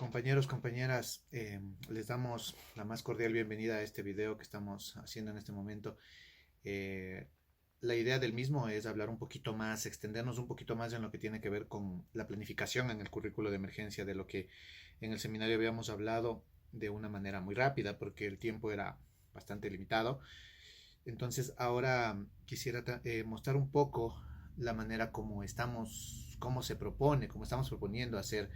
Compañeros, compañeras, les damos la más cordial bienvenida a este video que estamos haciendo en este momento. Eh, la idea del mismo es hablar un poquito más, extendernos un poquito más en lo que tiene que ver con la planificación en el currículo de emergencia, de lo que en el seminario habíamos hablado de una manera muy rápida, porque el tiempo era bastante limitado. Entonces ahora quisiera mostrar un poco la manera como estamos, cómo se propone, cómo estamos proponiendo hacer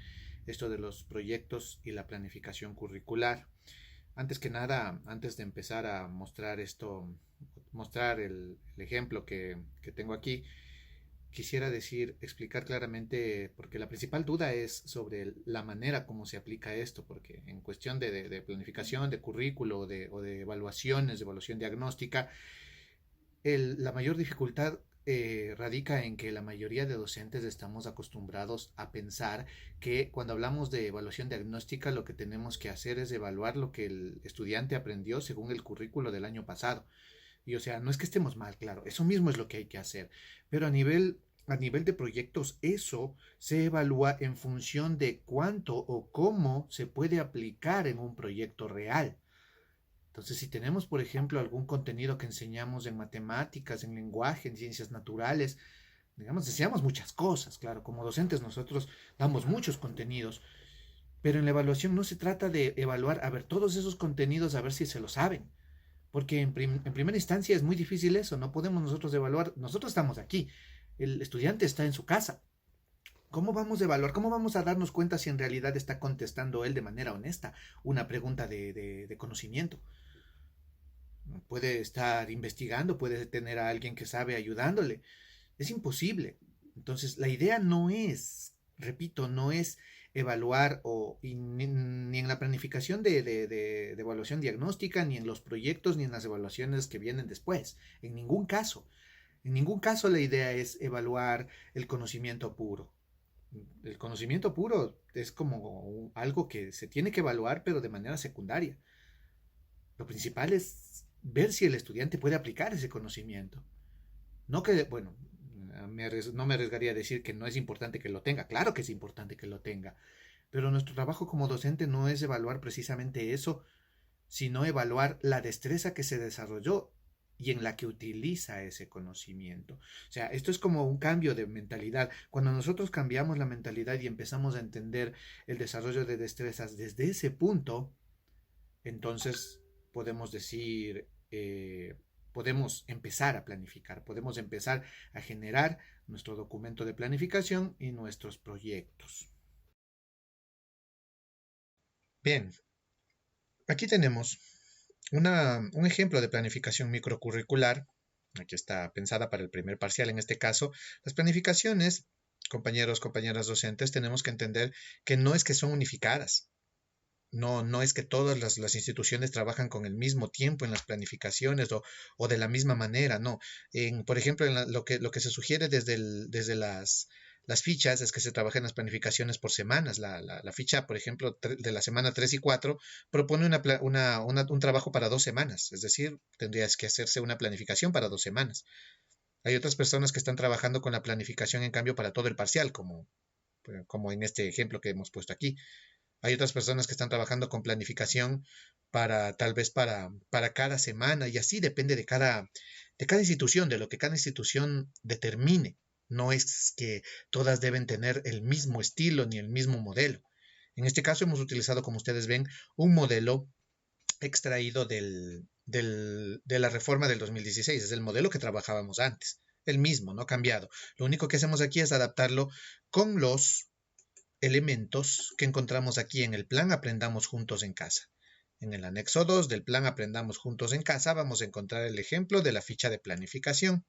esto de los proyectos y la planificación curricular. Antes que nada, antes de empezar a mostrar esto, mostrar el ejemplo que tengo aquí, quisiera decir, explicar claramente, porque la principal duda es sobre la manera como se aplica esto, porque en cuestión de planificación, de currículo o de evaluaciones, de evaluación diagnóstica, la mayor dificultad radica en que la mayoría de docentes estamos acostumbrados a pensar que cuando hablamos de evaluación diagnóstica lo que tenemos que hacer es evaluar lo que el estudiante aprendió según el currículo del año pasado. Y o sea, no es que estemos mal, claro, eso mismo es lo que hay que hacer, pero a nivel de proyectos, eso se evalúa en función de cuánto o cómo se puede aplicar en un proyecto real. Entonces, si tenemos, por ejemplo, algún contenido que enseñamos en matemáticas, en lenguaje, en ciencias naturales, digamos, enseñamos muchas cosas, claro, como docentes nosotros damos muchos contenidos, pero en la evaluación no se trata de evaluar, a ver, todos esos contenidos, a ver si se lo saben, porque en primera instancia es muy difícil eso, no podemos nosotros evaluar, nosotros estamos aquí, el estudiante está en su casa. ¿Cómo vamos a evaluar? ¿Cómo vamos a darnos cuenta si en realidad está contestando él de manera honesta una pregunta de conocimiento? Puede estar investigando, puede tener a alguien que sabe ayudándole. Es imposible. Entonces, la idea no es, repito, no es evaluar ni en la planificación de evaluación diagnóstica, ni en los proyectos, ni en las evaluaciones que vienen después. En ningún caso. En ningún caso la idea es evaluar el conocimiento puro. El conocimiento puro es como algo que se tiene que evaluar, pero de manera secundaria. Lo principal es ver si el estudiante puede aplicar ese conocimiento. No que, bueno, no me arriesgaría a decir que no es importante que lo tenga. Claro que es importante que lo tenga. Pero nuestro trabajo como docente no es evaluar precisamente eso, sino evaluar la destreza que se desarrolló y en la que utiliza ese conocimiento. O sea, esto es como un cambio de mentalidad. Cuando nosotros cambiamos la mentalidad y empezamos a entender el desarrollo de destrezas desde ese punto, entonces podemos decir, podemos empezar a planificar, podemos empezar a generar nuestro documento de planificación y nuestros proyectos. Bien, aquí tenemos un ejemplo de planificación microcurricular. Aquí está pensada para el primer parcial en este caso. Las planificaciones, compañeros, compañeras docentes, tenemos que entender que no es que son unificadas. No, no es que todas las instituciones trabajan con el mismo tiempo en las planificaciones o de la misma manera, no. Por ejemplo, lo que se sugiere desde las fichas es que se trabajen las planificaciones por semanas. La ficha, por ejemplo, de la semana 3 y 4 propone un trabajo para 2 semanas, es decir, tendrías que hacerse una planificación para 2 semanas. Hay otras personas que están trabajando con la planificación, en cambio, para todo el parcial, como en este ejemplo que hemos puesto aquí. Hay otras personas que están trabajando con planificación tal vez para cada semana y así depende de cada institución, de lo que cada institución determine. No es que todas deben tener el mismo estilo ni el mismo modelo. En este caso hemos utilizado, como ustedes ven, un modelo extraído de la reforma del 2016. Es el modelo que trabajábamos antes. El mismo, no cambiado. Lo único que hacemos aquí es adaptarlo con los elementos que encontramos aquí en el plan Aprendamos Juntos en Casa. En el anexo 2 del plan Aprendamos Juntos en Casa vamos a encontrar el ejemplo de la ficha de planificación.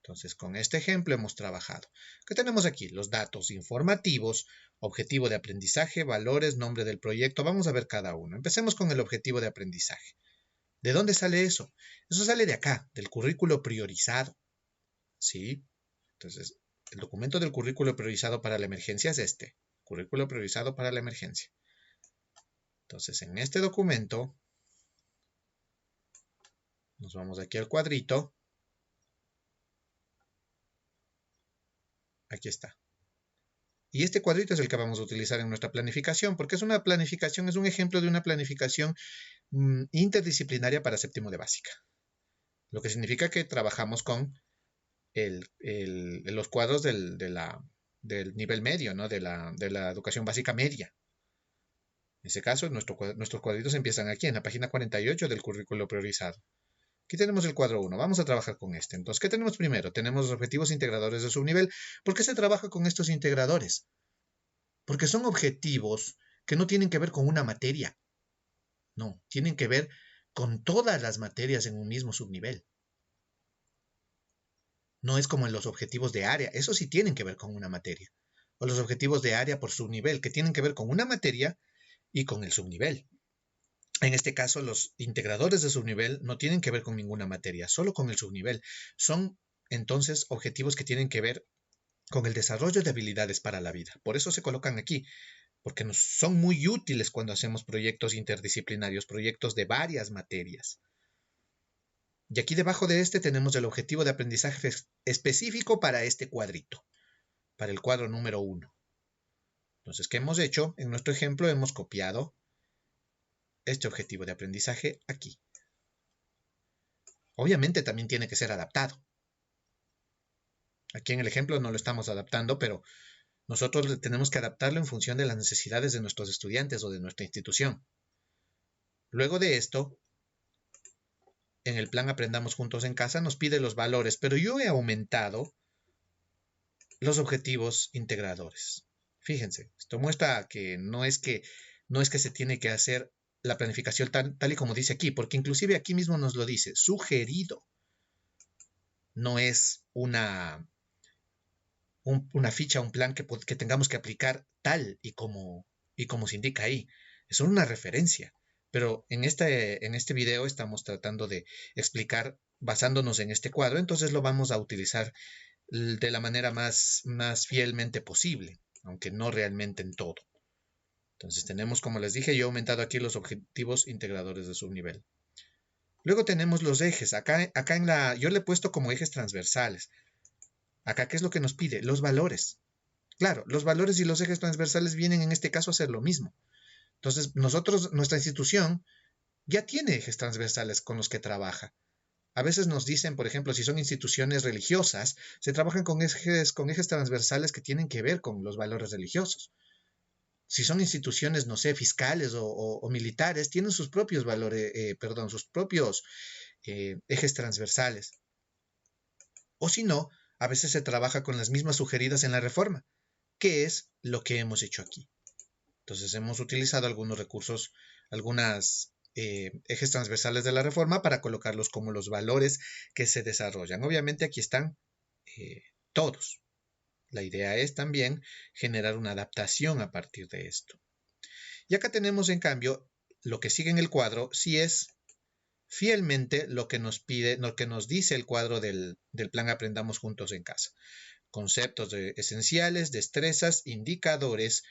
Entonces, con este ejemplo hemos trabajado. ¿Qué tenemos aquí? Los datos informativos, objetivo de aprendizaje, valores, nombre del proyecto. Vamos a ver cada uno. Empecemos con el objetivo de aprendizaje. ¿De dónde sale eso? Eso sale de acá, del currículo priorizado. ¿Sí? Entonces, el documento del currículo priorizado para la emergencia es este. Currículo priorizado para la emergencia. Entonces, en este documento, nos vamos aquí al cuadrito. Aquí está. Y este cuadrito es el que vamos a utilizar en nuestra planificación, porque es una planificación, es un ejemplo de una planificación interdisciplinaria para séptimo de básica. Lo que significa que trabajamos con los cuadros del nivel medio, ¿no? de la educación básica media. En ese caso, nuestros cuadritos empiezan aquí, en la página 48 del currículo priorizado. Aquí tenemos el cuadro 1. Vamos a trabajar con este. Entonces, ¿qué tenemos primero? Tenemos los objetivos integradores de subnivel. ¿Por qué se trabaja con estos integradores? Porque son objetivos que no tienen que ver con una materia. No, tienen que ver con todas las materias en un mismo subnivel. No es como en los objetivos de área. Eso sí tienen que ver con una materia. O los objetivos de área por subnivel, que tienen que ver con una materia y con el subnivel. En este caso, los integradores de subnivel no tienen que ver con ninguna materia, solo con el subnivel. Son entonces objetivos que tienen que ver con el desarrollo de habilidades para la vida. Por eso se colocan aquí, porque nos son muy útiles cuando hacemos proyectos interdisciplinarios, proyectos de varias materias. Y aquí debajo de este tenemos el objetivo de aprendizaje específico para este cuadrito, para el cuadro número 1. Entonces, ¿qué hemos hecho? En nuestro ejemplo hemos copiado este objetivo de aprendizaje aquí. Obviamente también tiene que ser adaptado. Aquí en el ejemplo no lo estamos adaptando, pero nosotros tenemos que adaptarlo en función de las necesidades de nuestros estudiantes o de nuestra institución. Luego de esto, en el plan Aprendamos Juntos en Casa nos pide los valores, pero yo he aumentado los objetivos integradores. Fíjense, esto muestra que no es que se tiene que hacer la planificación tal y como dice aquí, porque inclusive aquí mismo nos lo dice, sugerido. No es una ficha, un plan que tengamos que aplicar tal y como se indica ahí. Es una referencia. Pero en este video estamos tratando de explicar basándonos en este cuadro, entonces lo vamos a utilizar de la manera más fielmente posible, aunque no realmente en todo. Entonces tenemos, como les dije, yo he aumentado aquí los objetivos integradores de subnivel. Luego tenemos los ejes. Acá yo le he puesto como ejes transversales. Acá, ¿qué es lo que nos pide? Los valores. Claro, los valores y los ejes transversales vienen en este caso a ser lo mismo. Entonces, nuestra institución ya tiene ejes transversales con los que trabaja. A veces nos dicen, por ejemplo, si son instituciones religiosas, se trabajan con ejes transversales que tienen que ver con los valores religiosos. Si son instituciones, no sé, fiscales o militares, tienen sus propios valores, sus propios ejes transversales. O si no, a veces se trabaja con las mismas sugeridas en la reforma, que es lo que hemos hecho aquí. Entonces hemos utilizado algunos recursos, algunos ejes transversales de la reforma para colocarlos como los valores que se desarrollan. Obviamente aquí están todos. La idea es también generar una adaptación a partir de esto. Y acá tenemos, en cambio, lo que sigue en el cuadro, si es fielmente lo que nos pide, lo que nos dice el cuadro del plan Aprendamos Juntos en Casa. Conceptos esenciales, destrezas, indicadores,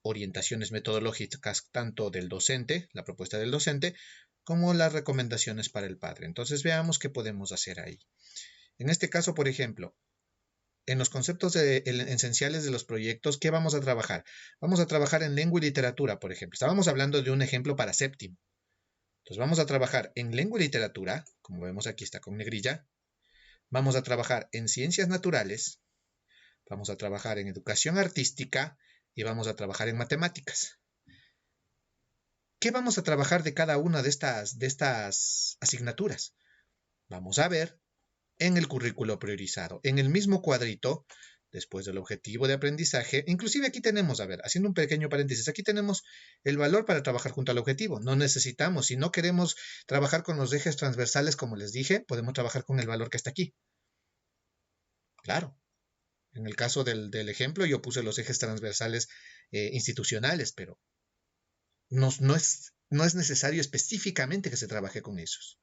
orientaciones metodológicas tanto del docente, la propuesta del docente, como las recomendaciones para el padre. Entonces veamos qué podemos hacer ahí. En este caso, por ejemplo, en los conceptos esenciales de los proyectos, ¿qué vamos a trabajar? Vamos a trabajar en lengua y literatura, por ejemplo. Estábamos hablando de un ejemplo para séptimo. Entonces vamos a trabajar en lengua y literatura, como vemos aquí está con negrilla. Vamos a trabajar en ciencias naturales. Vamos a trabajar en educación artística y vamos a trabajar en matemáticas. ¿Qué vamos a trabajar de cada una de estas asignaturas? Vamos a ver en el currículo priorizado, en el mismo cuadrito, después del objetivo de aprendizaje. Inclusive aquí tenemos, a ver, haciendo un pequeño paréntesis, aquí tenemos el valor para trabajar junto al objetivo. No necesitamos, si no queremos trabajar con los ejes transversales, como les dije, podemos trabajar con el valor que está aquí. Claro. En el caso del ejemplo, yo puse los ejes transversales institucionales, pero no es necesario específicamente que se trabaje con esos.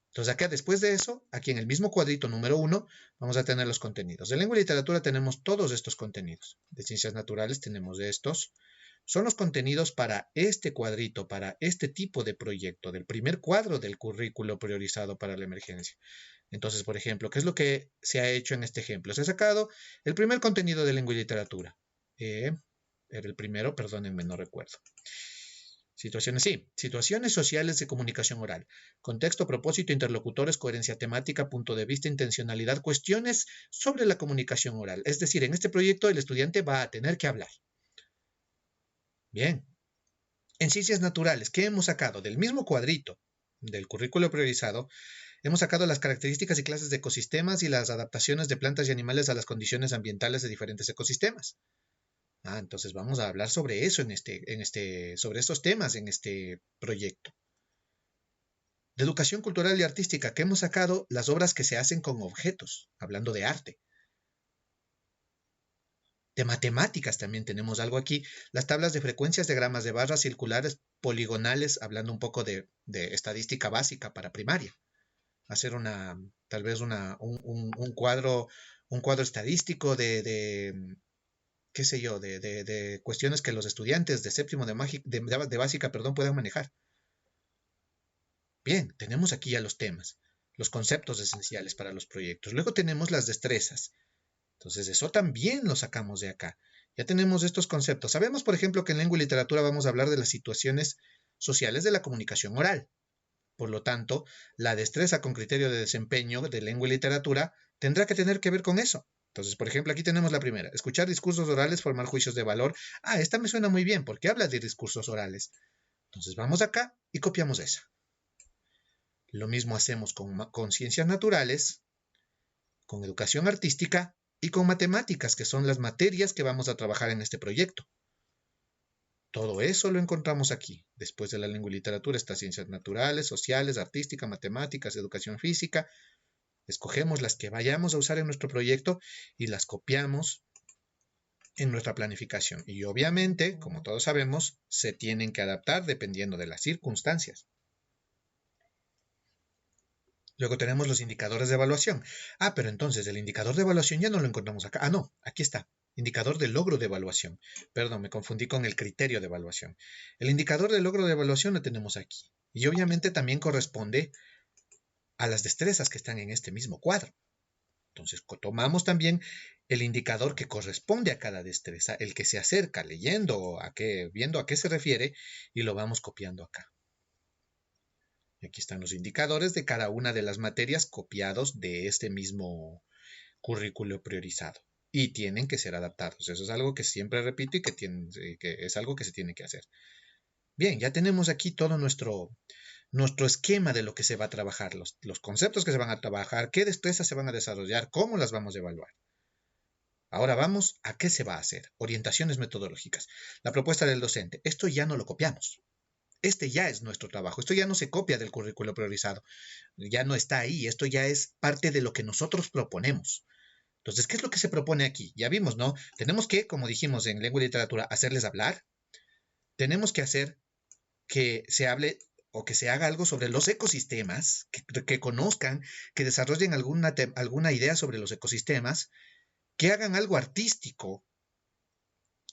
Entonces acá después de eso, aquí en el mismo cuadrito número 1, vamos a tener los contenidos. De lengua y literatura tenemos todos estos contenidos. De ciencias naturales tenemos estos. Son los contenidos para este cuadrito, para este tipo de proyecto, del primer cuadro del currículo priorizado para la emergencia. Entonces, por ejemplo, ¿qué es lo que se ha hecho en este ejemplo? Se ha sacado el primer contenido de lengua y literatura. Era el primero, perdónenme, no recuerdo. Situaciones, sí. Situaciones sociales de comunicación oral. Contexto, propósito, interlocutores, coherencia temática, punto de vista, intencionalidad, cuestiones sobre la comunicación oral. Es decir, en este proyecto el estudiante va a tener que hablar. Bien. En ciencias naturales, ¿qué hemos sacado? Del mismo cuadrito del currículo priorizado, hemos sacado las características y clases de ecosistemas y las adaptaciones de plantas y animales a las condiciones ambientales de diferentes ecosistemas. Entonces vamos a hablar sobre eso sobre estos temas en este proyecto. De educación cultural y artística, que hemos sacado las obras que se hacen con objetos, hablando de arte. De matemáticas también tenemos algo aquí, las tablas de frecuencias de gramas de barras circulares poligonales, hablando un poco de estadística básica para primaria. Hacer tal vez un cuadro estadístico qué sé yo, de cuestiones que los estudiantes de séptimo de básica, perdón, puedan manejar. Bien, tenemos aquí ya los temas, los conceptos esenciales para los proyectos. Luego tenemos las destrezas. Entonces, eso también lo sacamos de acá. Ya tenemos estos conceptos. Sabemos, por ejemplo, que en lengua y literatura vamos a hablar de las situaciones sociales de la comunicación oral. Por lo tanto, la destreza con criterio de desempeño de lengua y literatura tendrá que tener que ver con eso. Entonces, por ejemplo, aquí tenemos la primera. Escuchar discursos orales, formar juicios de valor. Esta me suena muy bien porque habla de discursos orales. Entonces, vamos acá y copiamos esa. Lo mismo hacemos con ciencias naturales, con educación artística y con matemáticas, que son las materias que vamos a trabajar en este proyecto. Todo eso lo encontramos aquí. Después de la lengua y literatura está ciencias naturales, sociales, artística, matemáticas, educación física. Escogemos las que vayamos a usar en nuestro proyecto y las copiamos en nuestra planificación. Y obviamente, como todos sabemos, se tienen que adaptar dependiendo de las circunstancias. Luego tenemos los indicadores de evaluación. Pero entonces el indicador de evaluación ya no lo encontramos acá. No, aquí está. Indicador de logro de evaluación. Perdón, me confundí con el criterio de evaluación. El indicador de logro de evaluación lo tenemos aquí. Y obviamente también corresponde a las destrezas que están en este mismo cuadro. Entonces tomamos también el indicador que corresponde a cada destreza, el que se acerca leyendo, viendo a qué se refiere, y lo vamos copiando acá. Y aquí están los indicadores de cada una de las materias copiados de este mismo currículo priorizado. Y tienen que ser adaptados. Eso es algo que siempre repito y que es algo que se tiene que hacer. Bien, ya tenemos aquí todo nuestro esquema de lo que se va a trabajar, los conceptos que se van a trabajar, qué destrezas se van a desarrollar, cómo las vamos a evaluar. Ahora vamos a qué se va a hacer. Orientaciones metodológicas. La propuesta del docente. Esto ya no lo copiamos. Este ya es nuestro trabajo. Esto ya no se copia del currículo priorizado. Ya no está ahí. Esto ya es parte de lo que nosotros proponemos. Entonces, ¿qué es lo que se propone aquí? Ya vimos, ¿no? Tenemos que, como dijimos en lengua y literatura, hacerles hablar. Tenemos que hacer que se hable o que se haga algo sobre los ecosistemas, que conozcan, que desarrollen alguna idea sobre los ecosistemas, que hagan algo artístico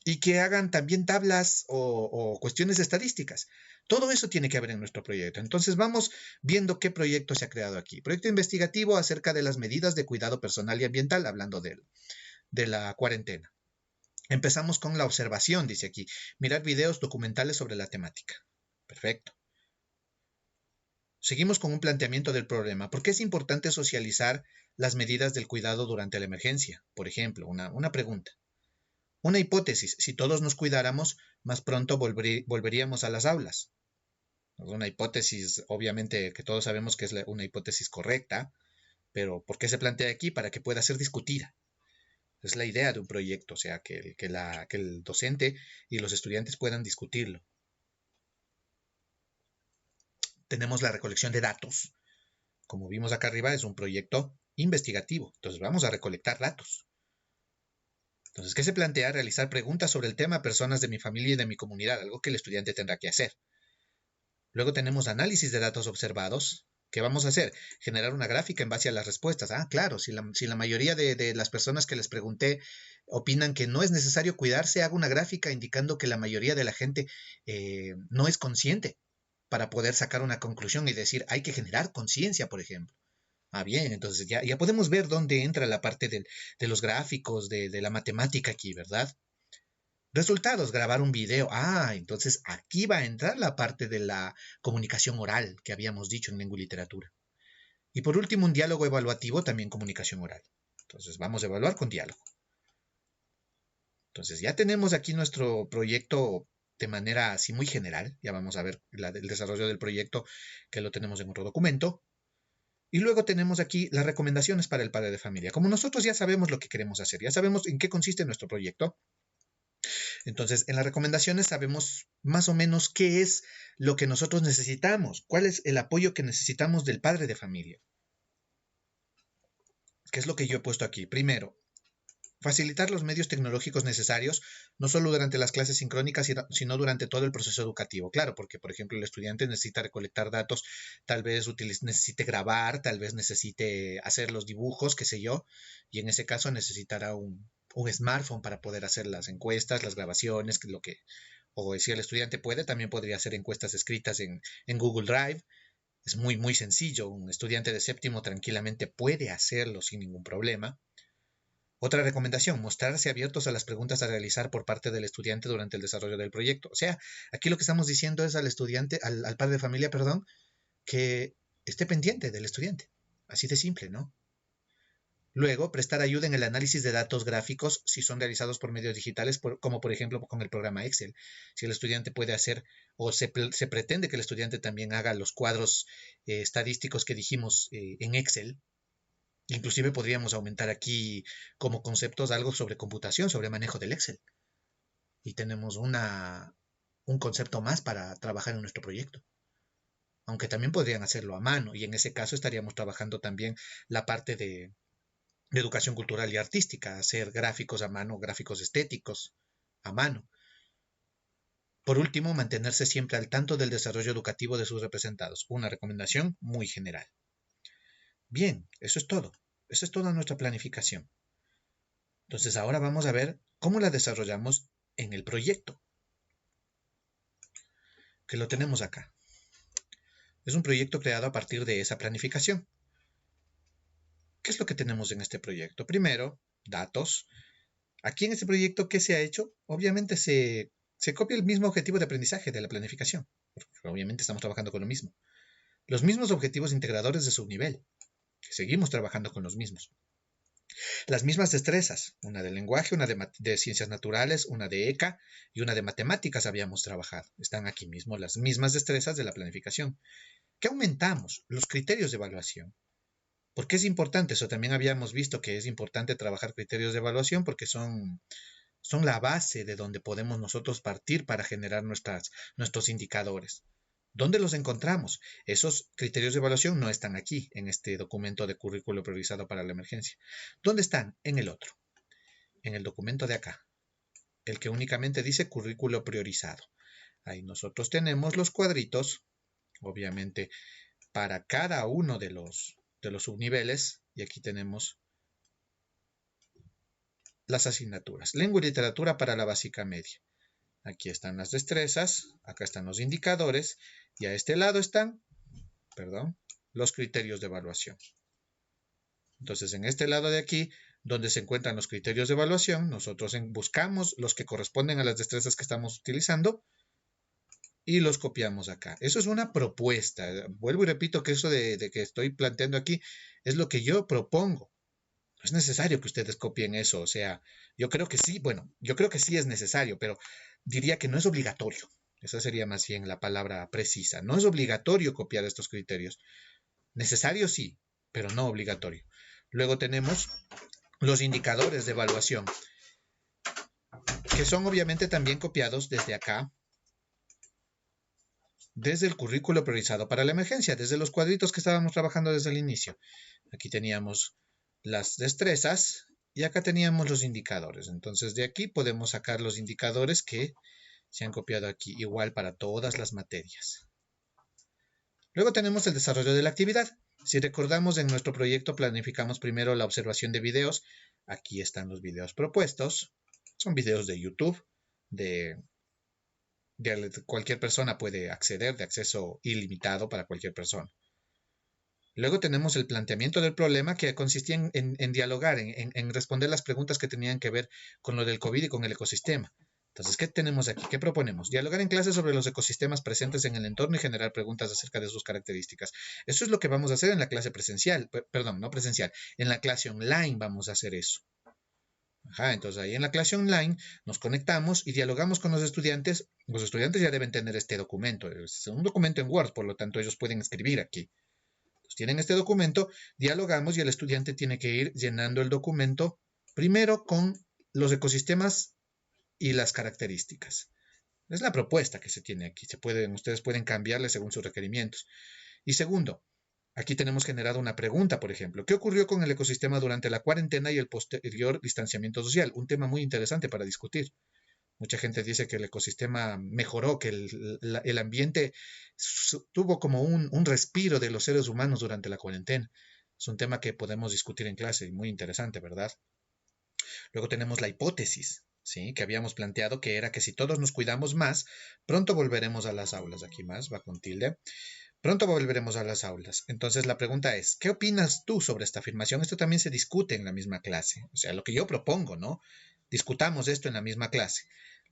y que hagan también tablas o cuestiones estadísticas. Todo eso tiene que haber en nuestro proyecto. Entonces vamos viendo qué proyecto se ha creado aquí. Proyecto investigativo acerca de las medidas de cuidado personal y ambiental, hablando de la cuarentena. Empezamos con la observación, dice aquí. Mirar videos documentales sobre la temática. Perfecto. Seguimos con un planteamiento del problema. ¿Por qué es importante socializar las medidas del cuidado durante la emergencia? Por ejemplo, una pregunta. Una hipótesis, si todos nos cuidáramos, más pronto volveríamos a las aulas. Una hipótesis, obviamente, que todos sabemos que es una hipótesis correcta, pero ¿por qué se plantea aquí? Para que pueda ser discutida. Es la idea de un proyecto, o sea, que el docente y los estudiantes puedan discutirlo. Tenemos la recolección de datos. Como vimos acá arriba, es un proyecto investigativo. Entonces vamos a recolectar datos. Entonces, ¿qué se plantea? Realizar preguntas sobre el tema a personas de mi familia y de mi comunidad, algo que el estudiante tendrá que hacer. Luego tenemos análisis de datos observados. ¿Qué vamos a hacer? Generar una gráfica en base a las respuestas. Claro, si la mayoría de las personas que les pregunté opinan que no es necesario cuidarse, hago una gráfica indicando que la mayoría de la gente no es consciente para poder sacar una conclusión y decir, hay que generar conciencia, por ejemplo. Ah, bien, entonces ya podemos ver dónde entra la parte de los gráficos, de la matemática aquí, ¿verdad? Resultados, grabar un video. Ah, entonces aquí va a entrar la parte de la comunicación oral que habíamos dicho en lengua y literatura. Y por último, un diálogo evaluativo, también comunicación oral. Entonces vamos a evaluar con diálogo. Entonces ya tenemos aquí nuestro proyecto de manera así muy general. Ya vamos a ver el desarrollo del proyecto que lo tenemos en otro documento. Y luego tenemos aquí las recomendaciones para el padre de familia. Como nosotros ya sabemos lo que queremos hacer, ya sabemos en qué consiste nuestro proyecto, entonces en las recomendaciones sabemos más o menos qué es lo que nosotros necesitamos, cuál es el apoyo que necesitamos del padre de familia. ¿Qué es lo que yo he puesto aquí? Primero, facilitar los medios tecnológicos necesarios, no solo durante las clases sincrónicas, sino durante todo el proceso educativo. Claro, porque, por ejemplo, el estudiante necesita recolectar datos, tal vez necesite grabar, tal vez necesite hacer los dibujos, qué sé yo, y en ese caso necesitará un smartphone para poder hacer las encuestas, las grabaciones, o si el estudiante puede, también podría hacer encuestas escritas en Google Drive. Es muy, muy sencillo. Un estudiante de séptimo tranquilamente puede hacerlo sin ningún problema. Otra recomendación, mostrarse abiertos a las preguntas a realizar por parte del estudiante durante el desarrollo del proyecto. O sea, aquí lo que estamos diciendo es al estudiante, al padre de familia, perdón, que esté pendiente del estudiante. Así de simple, ¿no? Luego, prestar ayuda en el análisis de datos gráficos si son realizados por medios digitales, como por ejemplo con el programa Excel. Si el estudiante puede hacer o se pretende que el estudiante también haga los cuadros estadísticos que dijimos en Excel. Inclusive podríamos aumentar aquí como conceptos algo sobre computación, sobre manejo del Excel. Y tenemos un concepto más para trabajar en nuestro proyecto. Aunque también podrían hacerlo a mano y en ese caso estaríamos trabajando también la parte de educación cultural y artística, hacer gráficos a mano, gráficos estéticos a mano. Por último, mantenerse siempre al tanto del desarrollo educativo de sus representados. Una recomendación muy general. Bien, eso es todo. Esa es toda nuestra planificación. Entonces ahora vamos a ver cómo la desarrollamos en el proyecto, que lo tenemos acá. Es un proyecto creado a partir de esa planificación. ¿Qué es lo que tenemos en este proyecto? Primero, datos. Aquí en este proyecto, ¿qué se ha hecho? Obviamente se copia el mismo objetivo de aprendizaje de la planificación, porque obviamente estamos trabajando con lo mismo. Los mismos objetivos integradores de subnivel, que seguimos trabajando con los mismos. Las mismas destrezas, una de lenguaje, una de ciencias naturales, una de ECA y una de matemáticas habíamos trabajado. Están aquí mismo las mismas destrezas de la planificación. ¿Qué aumentamos? Los criterios de evaluación. ¿Por qué es importante? Eso también habíamos visto que es importante trabajar criterios de evaluación porque son la base de donde podemos nosotros partir para generar nuestros indicadores. ¿Dónde los encontramos? Esos criterios de evaluación no están aquí, en este documento de currículo priorizado para la emergencia. ¿Dónde están? En el otro, en el documento de acá, el que únicamente dice currículo priorizado. Ahí nosotros tenemos los cuadritos, obviamente, para cada uno de los subniveles, y aquí tenemos las asignaturas. Lengua y literatura para la básica media. Aquí están las destrezas, acá están los indicadores y a este lado están, los criterios de evaluación. Entonces, en este lado de aquí, donde se encuentran los criterios de evaluación, nosotros buscamos los que corresponden a las destrezas que estamos utilizando y los copiamos acá. Eso es una propuesta. Vuelvo y repito que eso de que estoy planteando aquí es lo que yo propongo. No es necesario que ustedes copien eso. O sea, yo creo que sí, bueno, yo creo que sí es necesario, pero diría que no es obligatorio. Esa sería más bien la palabra precisa. No es obligatorio copiar estos criterios. Necesario sí, pero no obligatorio. Luego tenemos los indicadores de evaluación, que son obviamente también copiados desde acá, desde el currículo priorizado para la emergencia, desde los cuadritos que estábamos trabajando desde el inicio. Aquí teníamos las destrezas y acá teníamos los indicadores. Entonces de aquí podemos sacar los indicadores que se han copiado aquí, igual para todas las materias. Luego tenemos el desarrollo de la actividad. Si recordamos, en nuestro proyecto planificamos primero la observación de videos. Aquí están los videos propuestos. Son videos de YouTube, de cualquier persona puede acceder, de acceso ilimitado para cualquier persona. Luego tenemos el planteamiento del problema, que consistía en dialogar, en responder las preguntas que tenían que ver con lo del COVID y con el ecosistema. Entonces, ¿qué tenemos aquí? ¿Qué proponemos? Dialogar en clase sobre los ecosistemas presentes en el entorno y generar preguntas acerca de sus características. Eso es lo que vamos a hacer en la clase presencial, perdón, no presencial, en la clase online vamos a hacer eso. Ajá, entonces ahí en la clase online nos conectamos y dialogamos con los estudiantes. Los estudiantes ya deben tener este documento. Es un documento en Word, por lo tanto ellos pueden escribir aquí. Entonces, tienen este documento, dialogamos y el estudiante tiene que ir llenando el documento primero con los ecosistemas y las características. Es la propuesta que se tiene aquí. Ustedes pueden cambiarle según sus requerimientos. Y segundo, aquí tenemos generado una pregunta, por ejemplo. ¿Qué ocurrió con el ecosistema durante la cuarentena y el posterior distanciamiento social? Un tema muy interesante para discutir. Mucha gente dice que el ecosistema mejoró, que el ambiente tuvo como un respiro de los seres humanos durante la cuarentena. Es un tema que podemos discutir en clase y muy interesante, ¿verdad? Luego tenemos la hipótesis, ¿sí? Que habíamos planteado, que era que si todos nos cuidamos más, pronto volveremos a las aulas. Aquí más, va con tilde. Pronto volveremos a las aulas. Entonces la pregunta es, ¿qué opinas tú sobre esta afirmación? Esto también se discute en la misma clase. O sea, lo que yo propongo, ¿no? Discutamos esto en la misma clase.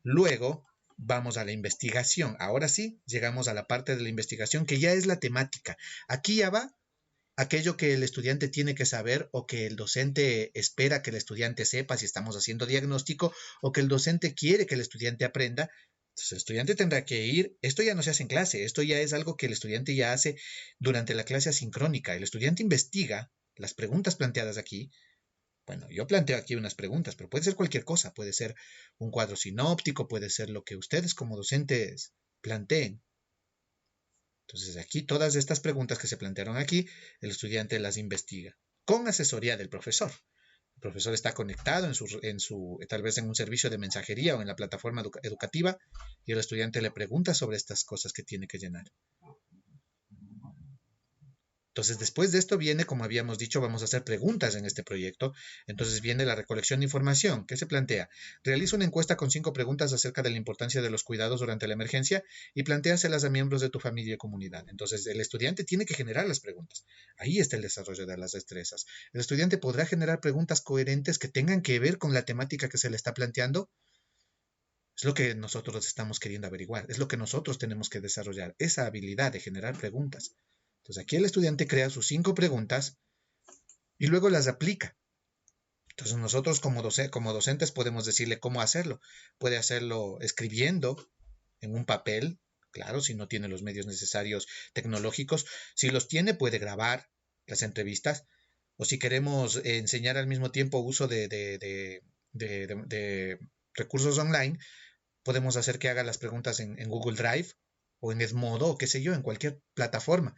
Luego vamos a la investigación. Ahora sí, llegamos a la parte de la investigación que ya es la temática. Aquí ya va aquello que el estudiante tiene que saber o que el docente espera que el estudiante sepa si estamos haciendo diagnóstico o que el docente quiere que el estudiante aprenda. Entonces, el estudiante tendrá que ir, esto ya no se hace en clase, esto ya es algo que el estudiante ya hace durante la clase asincrónica. El estudiante investiga las preguntas planteadas aquí. Bueno, yo planteo aquí unas preguntas, pero puede ser cualquier cosa, puede ser un cuadro sinóptico, puede ser lo que ustedes como docentes planteen. Entonces, aquí todas estas preguntas que se plantearon aquí, el estudiante las investiga con asesoría del profesor. El profesor está conectado tal vez en un servicio de mensajería o en la plataforma educativa y el estudiante le pregunta sobre estas cosas que tiene que llenar. Entonces, después de esto viene, como habíamos dicho, vamos a hacer preguntas en este proyecto. Entonces viene la recolección de información. ¿Qué se plantea? Realiza una encuesta con 5 preguntas acerca de la importancia de los cuidados durante la emergencia y plantéaselas a miembros de tu familia y comunidad. Entonces, el estudiante tiene que generar las preguntas. Ahí está el desarrollo de las destrezas. El estudiante podrá generar preguntas coherentes que tengan que ver con la temática que se le está planteando. Es lo que nosotros estamos queriendo averiguar. Es lo que nosotros tenemos que desarrollar, esa habilidad de generar preguntas. Entonces aquí el estudiante crea sus 5 preguntas y luego las aplica. Entonces nosotros como docentes podemos decirle cómo hacerlo. Puede hacerlo escribiendo en un papel, claro, si no tiene los medios necesarios tecnológicos. Si los tiene, puede grabar las entrevistas. O si queremos enseñar al mismo tiempo uso de recursos online, podemos hacer que haga las preguntas en Google Drive o en Edmodo o qué sé yo, en cualquier plataforma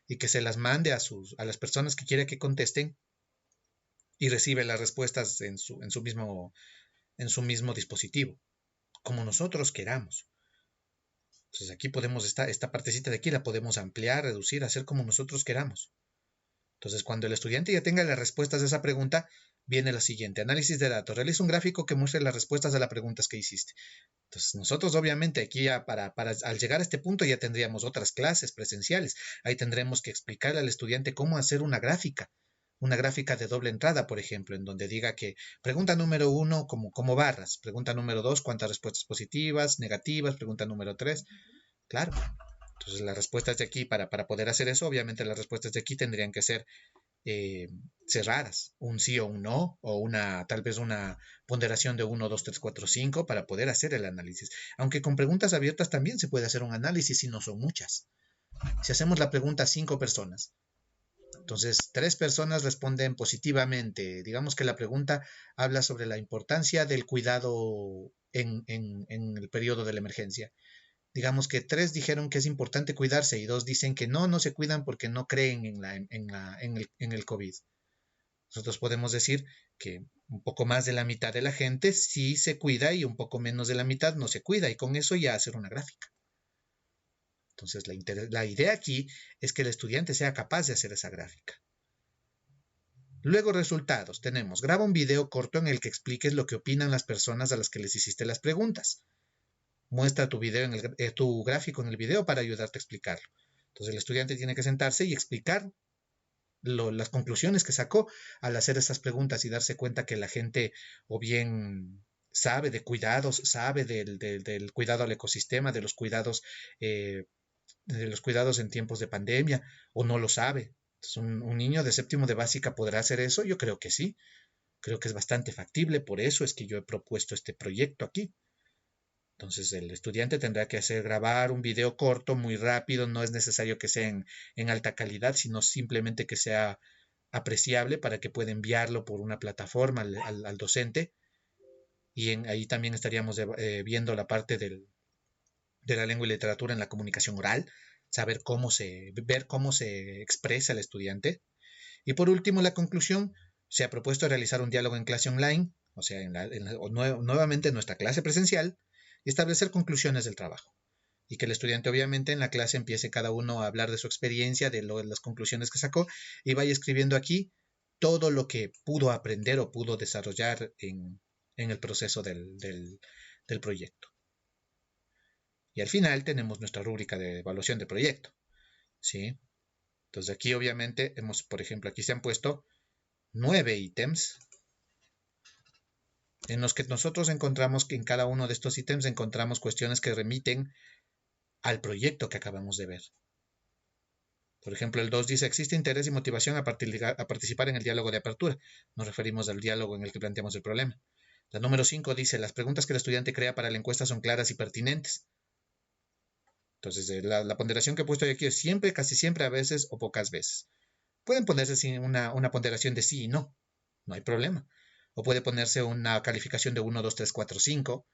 y que se las mande a las personas que quiere que contesten y recibe las respuestas en su mismo dispositivo, como nosotros queramos. Entonces aquí podemos, esta partecita de aquí la podemos ampliar, reducir, hacer como nosotros queramos. Entonces cuando el estudiante ya tenga las respuestas a esa pregunta, viene la siguiente, análisis de datos. Realiza un gráfico que muestre las respuestas a las preguntas que hiciste. Entonces nosotros obviamente aquí ya al llegar a este punto ya tendríamos otras clases presenciales. Ahí tendremos que explicarle al estudiante cómo hacer una gráfica de doble entrada, por ejemplo, en donde diga que pregunta número 1 como barras, pregunta número 2 cuántas respuestas positivas, negativas, pregunta número 3, claro. Entonces las respuestas de aquí, para poder hacer eso, obviamente las respuestas de aquí tendrían que ser cerradas, un sí o un no, o tal vez una ponderación de 1, 2, 3, 4, 5 para poder hacer el análisis. Aunque con preguntas abiertas también se puede hacer un análisis si no son muchas. Si hacemos la pregunta a 5 personas, entonces 3 personas responden positivamente. Digamos que la pregunta habla sobre la importancia del cuidado en el periodo de la emergencia. Digamos que 3 dijeron que es importante cuidarse y 2 dicen que no se cuidan porque no creen en el COVID. Nosotros podemos decir que un poco más de la mitad de la gente sí se cuida y un poco menos de la mitad no se cuida y con eso ya hacer una gráfica. Entonces la idea aquí es que el estudiante sea capaz de hacer esa gráfica. Luego resultados. Tenemos, graba un video corto en el que expliques lo que opinan las personas a las que les hiciste las preguntas. Muestra tu gráfico en el video para ayudarte a explicarlo. Entonces el estudiante tiene que sentarse y explicar las conclusiones que sacó al hacer estas preguntas y darse cuenta que la gente o bien sabe de cuidados, sabe del cuidado al ecosistema, eh, de los cuidados en tiempos de pandemia, o no lo sabe. Entonces, un niño de séptimo de básica podrá hacer eso, yo creo que sí, creo que es bastante factible, por eso es que yo he propuesto este proyecto aquí. Entonces el estudiante tendrá que hacer grabar un video corto, muy rápido, no es necesario que sea en alta calidad, sino simplemente que sea apreciable para que pueda enviarlo por una plataforma al docente. Y ahí también estaríamos viendo la parte de la lengua y literatura en la comunicación oral, ver cómo se expresa el estudiante. Y por último, la conclusión, se ha propuesto realizar un diálogo en clase online, o sea, nuevamente en nuestra clase presencial, y establecer conclusiones del trabajo. Y que el estudiante obviamente en la clase empiece cada uno a hablar de su experiencia, de las conclusiones que sacó, y vaya escribiendo aquí todo lo que pudo aprender o pudo desarrollar en el proceso del proyecto. Y al final tenemos nuestra rúbrica de evaluación de proyecto, ¿sí? Entonces aquí obviamente por ejemplo, aquí se han puesto 9 ítems en los que nosotros encontramos que en cada uno de estos ítems encontramos cuestiones que remiten al proyecto que acabamos de ver. Por ejemplo, el 2 dice, existe interés y motivación a participar en el diálogo de apertura. Nos referimos al diálogo en el que planteamos el problema. La número 5 dice, las preguntas que el estudiante crea para la encuesta son claras y pertinentes. Entonces, la ponderación que he puesto aquí es siempre, casi siempre, a veces o pocas veces. Pueden ponerse sin una ponderación de sí y no. No hay problema. O puede ponerse una calificación de 1, 2, 3, 4, 5.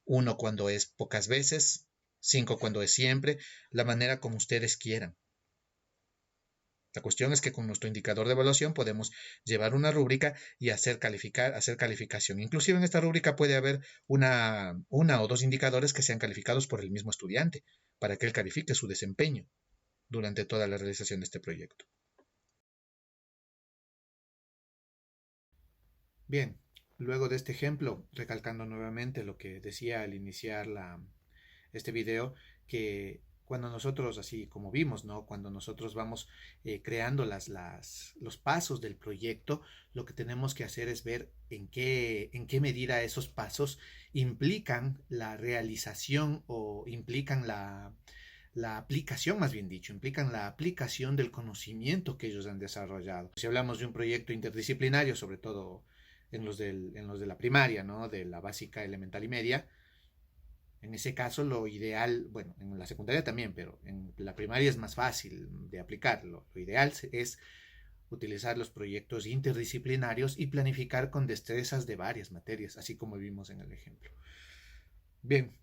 1 cuando es pocas veces, 5 cuando es siempre, la manera como ustedes quieran. La cuestión es que con nuestro indicador de evaluación podemos llevar una rúbrica y hacer calificación. Inclusive en esta rúbrica puede haber una o dos indicadores que sean calificados por el mismo estudiante, para que él califique su desempeño durante toda la realización de este proyecto. Bien, luego de este ejemplo, recalcando nuevamente lo que decía al iniciar este video, que cuando nosotros, así como vimos, ¿no? Cuando nosotros vamos creando los pasos del proyecto, lo que tenemos que hacer es ver en qué medida esos pasos implican la realización o implican la aplicación, más bien dicho, implican la aplicación del conocimiento que ellos han desarrollado. Si hablamos de un proyecto interdisciplinario, sobre todo en los de la primaria, ¿no? De la básica, elemental y media, en ese caso lo ideal, bueno, en la secundaria también, pero en la primaria es más fácil de aplicarlo. Lo ideal es utilizar los proyectos interdisciplinarios y planificar con destrezas de varias materias, así como vimos en el ejemplo. Bien,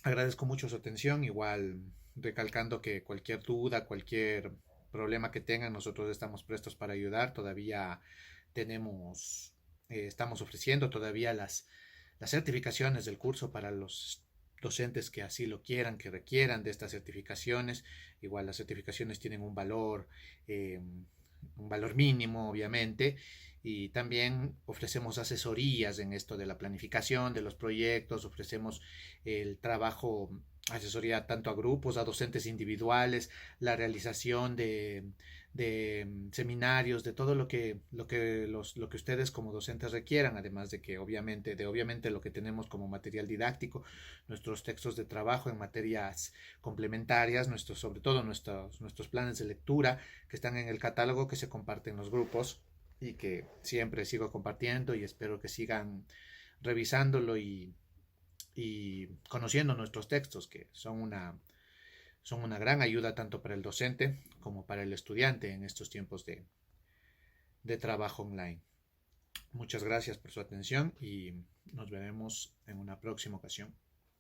agradezco mucho su atención, igual recalcando que cualquier duda, cualquier problema que tengan, nosotros estamos prestos para ayudar. Todavía estamos ofreciendo todavía las certificaciones del curso para los docentes que así lo quieran, que requieran de estas certificaciones. Igual las certificaciones tienen un valor mínimo, obviamente, y también ofrecemos asesorías en esto de la planificación de los proyectos, ofrecemos el trabajo, asesoría tanto a grupos, a docentes individuales, la realización de seminarios, de todo lo que ustedes como docentes requieran, además de que obviamente lo que tenemos como material didáctico, nuestros textos de trabajo en materias complementarias, sobre todo nuestros planes de lectura que están en el catálogo que se comparten en los grupos y que siempre sigo compartiendo y espero que sigan revisándolo y conociendo nuestros textos que son una gran ayuda tanto para el docente como para el estudiante en estos tiempos de trabajo online. Muchas gracias por su atención y nos veremos en una próxima ocasión.